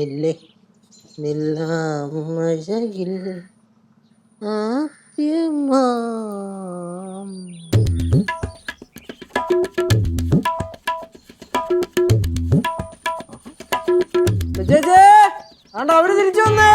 നില്ലേ നില്ലാമഴകിൽ ആദ്യമാം. ചേച്ചേ ആണ്ട് അവര് തിരിച്ചു വന്നേ.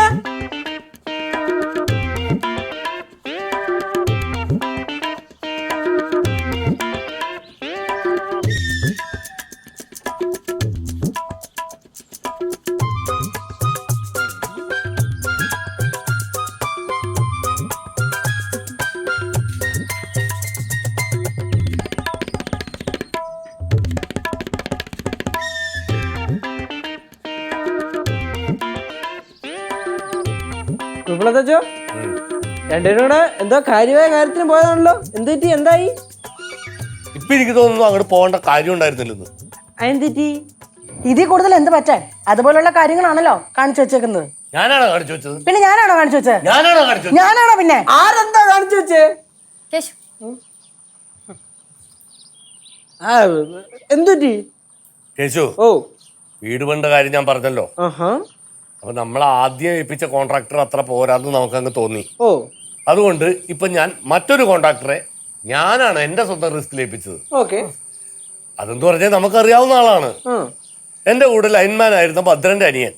വിപ്ലവത്തച്ചോ രണ്ടുപേരും കൂടെ എന്തോ കാര്യമായ കാര്യത്തിന് പോയതാണല്ലോ. എന്ത് പറ്റി? എന്തായി? ഇപ്പൊ എനിക്ക് തോന്നുന്നു അങ്ങോട്ട് പോകേണ്ട കാര്യം ഉണ്ടായിരുന്നില്ലെന്ന്. അതെന്തെറ്റി? ഇതിൽ കൂടുതൽ എന്ത് പറ്റാൻ? അതുപോലുള്ള കാര്യങ്ങളാണല്ലോ കാണിച്ചു വെച്ചേക്കുന്നത്. ഞാനാണോ കാണിച്ചു വെച്ചത്? പിന്നെ ഞാനാണോ കാണിച്ചു വെച്ചത്? ഞാനാണോ കാണിച്ചു? ഞാനാണോ പിന്നെ? ആരെന്താ കാണിച്ചു വെച്ചേ? എന്തുറ്റി? കേശു, ഓ വീട് പണിന്റെ കാര്യം ഞാൻ പറഞ്ഞല്ലോ. അപ്പൊ നമ്മൾ ആദ്യം ഏൽപ്പിച്ച കോൺട്രാക്ടർ അത്ര പോരാന്ന് നമുക്കങ്ങ് തോന്നി. ഓ അതുകൊണ്ട് ഇപ്പൊ ഞാൻ മറ്റൊരു കോൺട്രാക്ടറെ ഞാനാണ് എന്റെ സ്വന്തം റിസ്കിൽ ഏൽപ്പിച്ചത്. ഓക്കെ. അതെന്ന് പറഞ്ഞാൽ നമുക്കറിയാവുന്ന ആളാണ്. എന്റെ കൂടെ ലൈൻമാൻ ആയിരുന്ന ഭദ്രന്റെ അനിയൻ.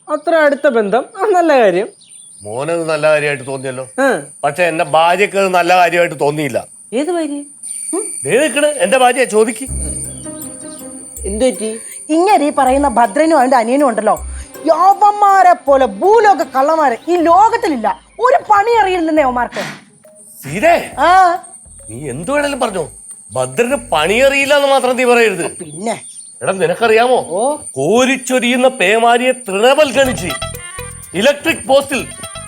അത്ര അടുത്ത ബന്ധം. നല്ല കാര്യം. മോനത് നല്ല കാര്യമായിട്ട് തോന്നിയല്ലോ. പക്ഷെ എന്റെ ഭാര്യക്ക് അത് നല്ല കാര്യമായിട്ട് തോന്നിയില്ല. ഏത് ഭാര്യ? നിൽക്കണ് എന്റെ ഭാര്യ ചോദിക്ക്. എന്തുപറ്റി? ഇങ്ങനെ ഈ പറയുന്ന ഭദ്രനും അവന്റെ അനിയനും ഉണ്ടല്ലോ, യോവന്മാരെ പോലെ ഭൂലോക കള്ളന്മാരെ ഈ ലോകത്തിലില്ല. ഒരു പണി അറിയില്ലെന്നേ അവന്മാർക്ക്. സീതേ, നീ എന്തു വേണേലും പറഞ്ഞോ, ഭദ്രന് പണിയറിയില്ല എന്ന് മാത്രം നീ പറയരുത്. പിന്നെ എടാ, നിനക്കറിയാമോ, കോരിച്ചൊരിയുന്ന പേമാരിയെ തൃണവൽഗണിച്ച് ഇലക്ട്രിക് പോസ്റ്റിൽ,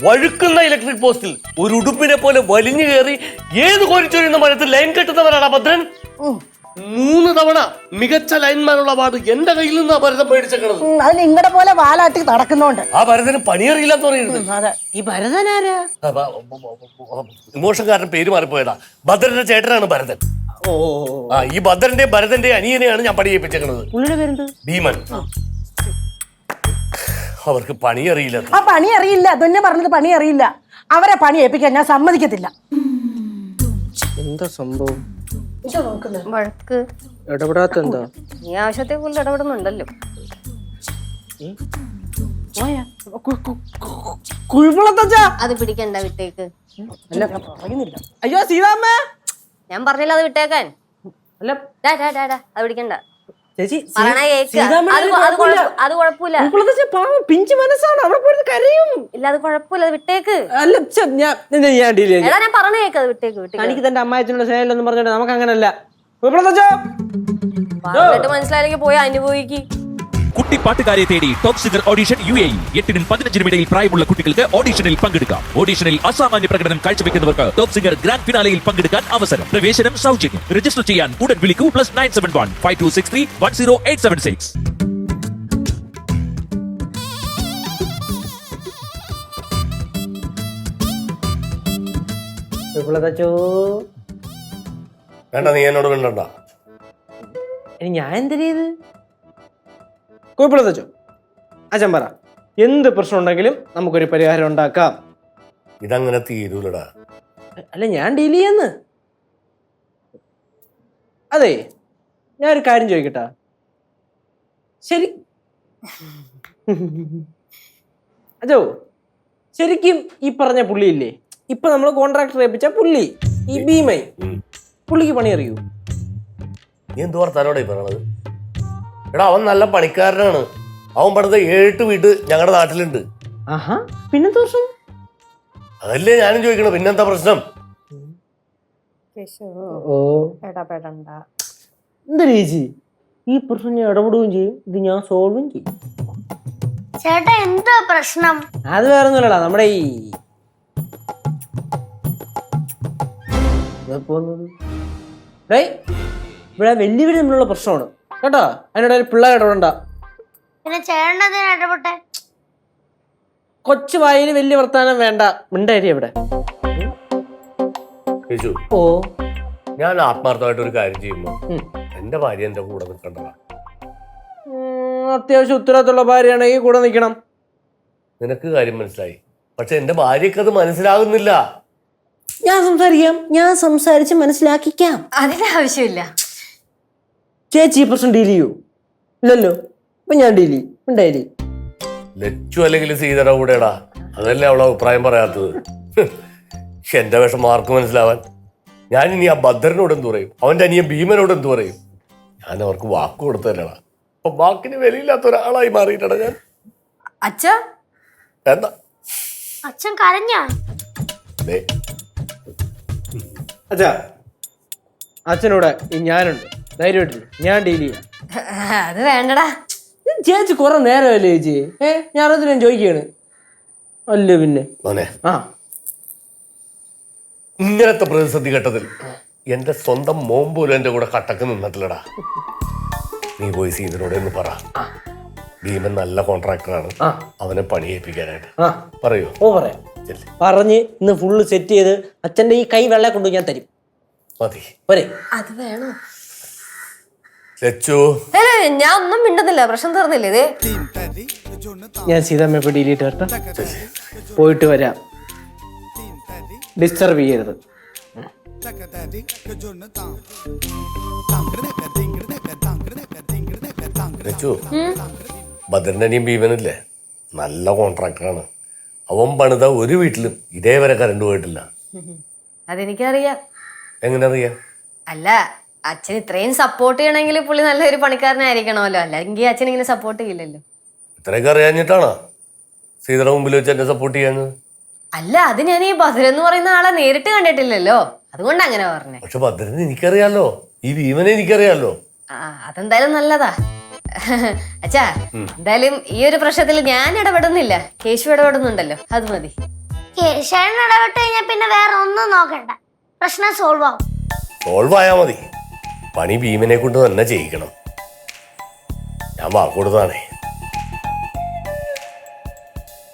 വഴുക്കുന്ന ഇലക്ട്രിക് പോസ്റ്റിൽ ഒരു ഉടുപ്പിനെ പോലെ വലിഞ്ഞു കയറി ഏത് കോരിച്ചൊരിയുന്ന മരത്തിൽ ലൈൻ കെട്ടുന്നവരാണ് ഭദ്രൻ. 3 തവണ മികച്ച ലൈൻമാനുള്ള അവാർഡ് എന്റെ കയ്യിൽ നിന്ന് ഭരതൻ മേടിച്ചേക്കണത്. അത് നിങ്ങളുടെ പോലെ വാലാട്ടി നടക്കുന്നോണ്ട് ആ ഭരതന് പണിയറിയില്ലെന്ന് പറയരുത്. അതെ. ഈ ഭരതനാരാ? ഇമോഷൻകാരൻ പേര് മാറിപ്പോയതാ. ഭദ്രന്റെ ചേട്ടനാണ് ഭരതൻ. ഓ ഈ ഭദ്രന്റെ ഭരതന്റെ അനിയനെയാണ് ഞാൻ പണി ചെയ്യിപ്പിച്ചേക്കണത്. പുള്ളിയുടെ പേരെന്ത്? ഭീമൻ. അവർക്ക് പണി അറിയില്ല. ആ പണി അറിയില്ല. അതെന്നെ പറഞ്ഞത് പണി അറിയില്ല. അവരെ പണി ഏൽപ്പിക്കാൻ ഞാൻ സമ്മതിക്കത്തില്ല. എന്താ സംഭവം? വഴക്ക് ഇടപെടാത്ത എന്താ? ഈ ആവശ്യത്തെ കൂടുതൽ ഇടപെടുന്നുണ്ടല്ലോ. അത് പിടിക്കണ്ട, വിട്ടേക്ക്. അയ്യോ സീതാമ്മ, ഞാൻ പറഞ്ഞില്ല അത് വിട്ടേക്കാൻ. അല്ല അത് പിടിക്കണ്ട. ചേച്ചി, പറയണ കേക്ക്. അത് കുഴപ്പമില്ല. പിഞ്ചു മനസ്സാണ്. അവിടെ പോയി കരയും. ഇല്ല, അത് കുഴപ്പമില്ല, അത് വിട്ടേക്ക്. അല്ല ഞാൻ ഡീൽ ചെയ്യാം. ഏതാ ഞാൻ പറഞ്ഞ കേക്ക്, അത് വിട്ടേക്ക്. എനിക്ക് തന്റെ അമ്മായച്ചനോട് സ്നേഹമില്ലെന്ന് പറഞ്ഞിട്ട് നമുക്ക് അങ്ങനല്ല. പറഞ്ഞിട്ട് മനസ്സിലായില്ലെങ്കിൽ പോയി അനുഭവിക്ക്. കുട്ടി പാട്ടുകാരെ തേടി ടോപ് സിംഗർ ഓഡിഷൻ UAE. 8-നും 15-നും ഇടയിൽ പ്രായമുള്ള കുട്ടികൾക്ക് ഓഡിഷനിൽ പങ്കെടുക്കാം. ഓഡിഷനിൽ അസാമാന്യ പ്രകടനം കാഴ്ചവെക്കുന്നവർക്ക് ടോപ് സിംഗർ ഗ്രാൻഡ് ഫിനാലയിൽ പങ്കെടുക്കാൻ അവസരം. പ്രവേശനം സൗജന്യം. രജിസ്റ്റർ ചെയ്യാൻ ഉടൻ വിളിക്കൂ. +971 5263 10876. വേണ്ട, നീ എന്നോട് വേണ്ടണ്ട. ഇനി ഞാൻ എന്ത് ചെയ്ത്? കുഴപ്പമില്ല അച്ഛൻ പറ. എന്ത് പ്രശ്നം ഉണ്ടെങ്കിലും നമുക്കൊരു പരിഹാരം ഉണ്ടാക്കാം. ഇതങ്ങനെ തീരൂലടാ. അല്ല ഞാൻ ഡീൽ ചെയ്യാന്ന്. അതെ, ഞാനൊരു കാര്യം ചോദിക്കട്ടാ? ശരി അജോ, ശരിക്കും ഈ പറഞ്ഞ പുള്ളിയില്ലേ, ഇപ്പൊ നമ്മൾ കോൺട്രാക്ടർ ഏൽപ്പിച്ച പുള്ളി, ഈ ഭീമൈ, പുള്ളിക്ക് പണി അറിയൂ? നീ എന്ത് വർത്താനോടെ പറയണത്? എടാ, അവൻ നല്ല പണിക്കാരനാണ്. അവൻ പണിത 7 വീട് ഞങ്ങളുടെ നാട്ടിലുണ്ട്. ആഹാ, പിന്നെന്താ പ്രശ്നം? അതല്ലേ ഞാനും ചോദിക്കണം, പിന്നെന്താ പ്രശ്നം? ഇടപെടണ്ട. എന്താ ചേച്ചി, ഈ പ്രശ്നം ഞാൻ ഇടപെടുകയും ചെയ്യും, ഇത് ഞാൻ സോൾവും ചെയ്യും. ചേട്ടാ എന്താ പ്രശ്നം? അത് വേറെ ഒന്നുമല്ലടാ, നമ്മുടെ ഈ ഇവിടെ വലിയ തമ്മിലുള്ള പ്രശ്നമാണ് കേട്ടോ. അതിനിടയിൽ പിള്ളേർ ഇടപെടണ്ട. പിന്നെ ചേട്ടൻ ഇടപെട്ടെ. കൊച്ചു വായിന് വലിയ വർത്താനം വേണ്ട. മിണ്ടായി ഇവിടെ. ഓ, ഞാൻ ആത്മാർത്ഥമായിട്ട് ഒരു കാര്യം ചെയ്യുമ്പോ എന്റെ ഭാര്യ എന്റെ കൂടെ നിൽക്കണ്ടതാ. അത്യാവശ്യം ഉത്തരവാദിത്തമുള്ള ഭാര്യയാണെങ്കിൽ കൂടെ നിൽക്കണം. നിനക്ക് കാര്യം മനസ്സിലായി, പക്ഷെ എന്റെ ഭാര്യക്ക് അത് മനസ്സിലാകുന്നില്ല. ഞാൻ സംസാരിച്ച് മനസ്സിലാക്കിക്കാം. അതിന്റെ ആവശ്യമില്ല. ചേച്ചി ഈ പ്രശ്നം ഡീൽ ചെയ്യൂ? ഇല്ലല്ലോ. അപ്പൊ ഞാൻ ഡീൽ ചെയ്യും. ഉണ്ടായില്ലേ? ലച്ചു അല്ലെങ്കിൽ സീതയുടെ കൂടെടാ, അതല്ലേ അവളെ അഭിപ്രായം പറയാത്തത്. എന്റെ വിഷം ആർക്ക് മനസ്സിലാവാൻ? ഞാൻ ഇനി ആ ഭദ്രനോട് എന്ത് പറയും, അവന്റെ അനിയൻ ഭീമനോട് എന്ത് പറയും? ഞാൻ അവർക്ക് വാക്ക് കൊടുത്തല്ലേടാ. അപ്പൊ വാക്കിന് വിലയില്ലാത്ത ഒരാളായി മാറിയിട്ടാ ഞാൻ. അച്ഛാ എന്താ അച്ഛൻ കരഞ്ഞാ? ദേ, അച്ഛാ, അച്ഛനോടെ ഞാനുണ്ട്, ധൈര്യമായിട്ടില്ല, ഞാൻ ഡീൽ ചെയ്യാം. അത് വേണ്ടടാ. ചേച്ചി കുറെ നേരമല്ലേ ചേച്ചി? ഞാനത് ഞാൻ ചോദിക്കാണ്. അല്ല പിന്നെ മോനെ, ആ ഇങ്ങനത്തെ പ്രതിസന്ധി ഘട്ടത്തിൽ എന്റെ സ്വന്തം മോൻ പോലും എന്റെ കൂടെ കട്ടക്ക് നിന്നിട്ടില്ലടാ. നീ പോയി സീതനോട് എന്ന് പറ, ഭീമൻ നല്ല കോൺട്രാക്ടറാണ്, അവനെ പണിയേൽപ്പിക്കാനായിട്ട് പറയൂ. ഓ പറയാം. പറഞ്ഞ് ഇന്ന് ഫുള്ള് സെറ്റ് ചെയ്ത് അച്ഛന്റെ ഈ കൈ വെള്ളം കൊണ്ട് ഞാൻ തരും. മതി. പോരെ? അത് വേണോ? ലച്ചു, ഞാൻ ഒന്നും മിണ്ടുന്നില്ല. പ്രശ്നം തീർന്നില്ലേ? ഇത് ഞാൻ സീതമ്മ ഇപ്പൊ ഡിലീറ്റ് കേട്ടോ. പോയിട്ട് വരാം, ഡിസ്റ്റർബ് ചെയ്യരുത്. ലച്ചു, ഭദ്രനനിയും ഭീമനില്ലേ, നല്ല കോൺട്രാക്ടറാണ്. അവൻ പണിത ഒരു വീട്ടിലും ഇതേവരെ കറണ്ട് പോയിട്ടില്ല. അതെനിക്കറിയാം. എങ്ങനെ അറിയാം? അല്ല, അച്ഛൻ ഇത്രയും സപ്പോർട്ട് ചെയ്യണമെങ്കിൽ പുള്ളി നല്ലൊരു പണിക്കാരനായിരിക്കണമല്ലോ, അല്ലെങ്കിൽ അച്ഛൻ ഇങ്ങനെ സപ്പോർട്ട് ചെയ്യില്ലല്ലോ. ഇത്രയൊക്കെ അറിയാഞ്ഞിട്ടാണോ സീതയുടെ മുമ്പിൽ വെച്ച് എന്നെ സപ്പോർട്ട് ചെയ്യാഞ്ഞത്? അല്ല, അത് ഞാൻ ഈ ഭദ്രൻ എന്ന് പറയുന്ന ആളെ നേരിട്ട് കണ്ടിട്ടില്ലല്ലോ, അതുകൊണ്ട് അങ്ങനെ പറഞ്ഞേ. പക്ഷെ ഭദ്രനെ എനിക്കറിയാലോ, ഈ ഭീമനെ എനിക്കറിയാലോ. ആ, അതെന്തായാലും നല്ലതാ. അച്ഛാ, എന്തായാലും ഈ ഒരു പ്രശ്നത്തിൽ ഞാൻ ഇടപെടുന്നില്ല, കേശു ഇടപെടുന്നുണ്ടല്ലോ, അത് മതി. കേശവൻ ഇടപെട്ട് കഴിഞ്ഞാൽ പിന്നെ വേറെ ഒന്നും നോക്കണ്ട, പ്രശ്നം സോൾവ് ആവും. സോൾവ് ആയാ മതി. പണി ഭീമനെ കൊണ്ട് തന്നെ ചെയ്യിക്കണം. ഞാൻ വാക്ക് കൊടുത്തതാണേ.